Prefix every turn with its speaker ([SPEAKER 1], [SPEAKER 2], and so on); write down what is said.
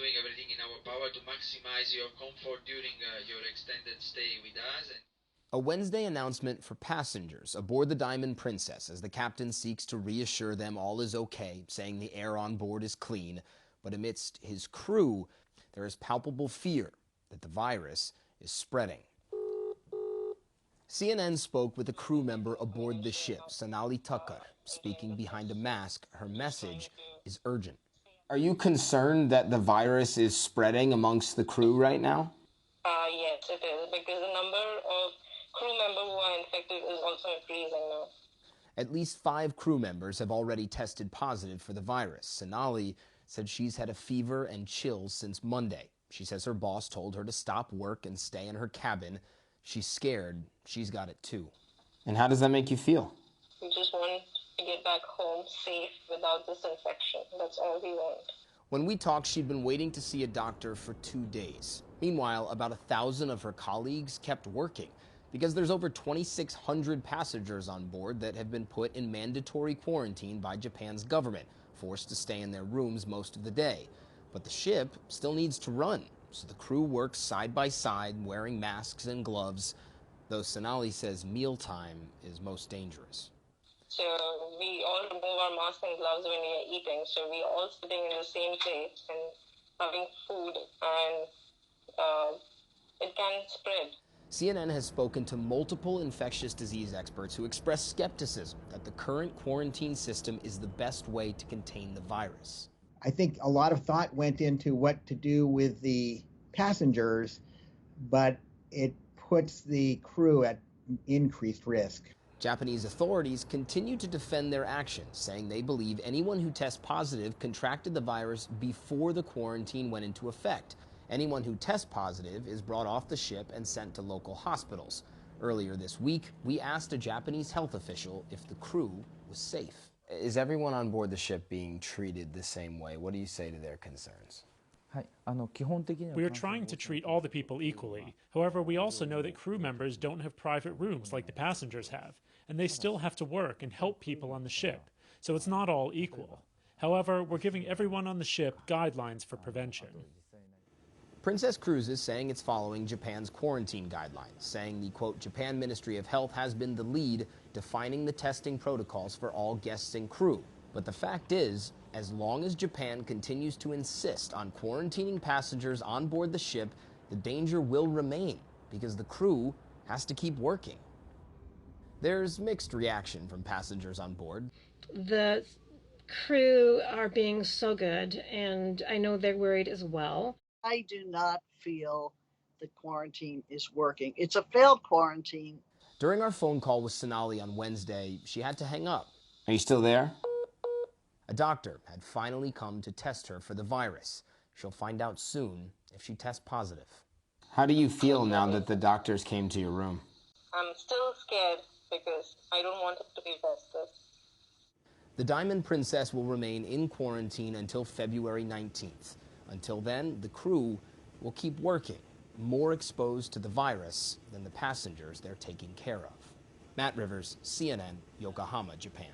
[SPEAKER 1] doing everything in our power to maximize your comfort during your extended stay with us.
[SPEAKER 2] A Wednesday announcement for passengers aboard the Diamond Princess as the captain seeks to reassure them all is okay, saying the air on board is clean. But amidst his crew, there is palpable fear that the virus is spreading. CNN spoke with a crew member aboard the ship, Sonali Tucker. Speaking behind a mask, her message is urgent. Are you concerned that the virus is spreading amongst the crew right now?
[SPEAKER 3] Yes, it is, because the number of crew members who are infected is also increasing now.
[SPEAKER 2] At least 5 crew members have already tested positive for the virus. Sonali said she's had a fever and chills since Monday. She says her boss told her to stop work and stay in her cabin. She's scared. She's got it too. And how does that make you feel?
[SPEAKER 3] We just want to get back home safe without this infection. That's all we want.
[SPEAKER 2] When we talked, she'd been waiting to see a doctor for 2 days. Meanwhile, about 1,000 of her colleagues kept working because there's over 2,600 passengers on board that have been put in mandatory quarantine by Japan's government, forced to stay in their rooms most of the day. But the ship still needs to run, so the crew works side by side wearing masks and gloves, though Sonali says mealtime is most dangerous.
[SPEAKER 3] So we all remove our masks and gloves when we are eating, so we are all sitting in the same place and having food, and it can spread.
[SPEAKER 2] CNN has spoken to multiple infectious disease experts who express skepticism that the current quarantine system is the best way to contain the virus.
[SPEAKER 4] I think a lot of thought went into what to do with the passengers, but it puts the crew at increased risk.
[SPEAKER 2] Japanese authorities continue to defend their actions, saying they believe anyone who tests positive contracted the virus before the quarantine went into effect. Anyone who tests positive is brought off the ship and sent to local hospitals. Earlier this week, we asked a Japanese health official if the crew was safe. Is everyone on board the ship being treated the same way? What do you say to their concerns?
[SPEAKER 5] We are trying to treat all the people equally. However, we also know that crew members don't have private rooms like the passengers have, and they still have to work and help people on the ship, so it's not all equal. However, we're giving everyone on the ship guidelines for prevention.
[SPEAKER 2] Princess Cruises saying it's following Japan's quarantine guidelines, saying the, quote, Japan Ministry of Health has been the lead defining the testing protocols for all guests and crew. But the fact is, as long as Japan continues to insist on quarantining passengers on board the ship, the danger will remain because the crew has to keep working. There's mixed reaction from passengers on board.
[SPEAKER 6] The crew are being so good, and I know they're worried as well.
[SPEAKER 7] I do not feel the quarantine is working. It's a failed quarantine.
[SPEAKER 2] During our phone call with Sonali on Wednesday, she had to hang up.
[SPEAKER 8] Are you still there?
[SPEAKER 2] A doctor had finally come to test her for the virus. She'll find out soon if she tests positive.
[SPEAKER 8] How do you feel now that the doctors came to your room?
[SPEAKER 3] I'm still scared because I don't want it to be tested.
[SPEAKER 2] The Diamond Princess will remain in quarantine until February 19th. Until then, the crew will keep working, more exposed to the virus than the passengers they're taking care of. Matt Rivers, CNN, Yokohama, Japan.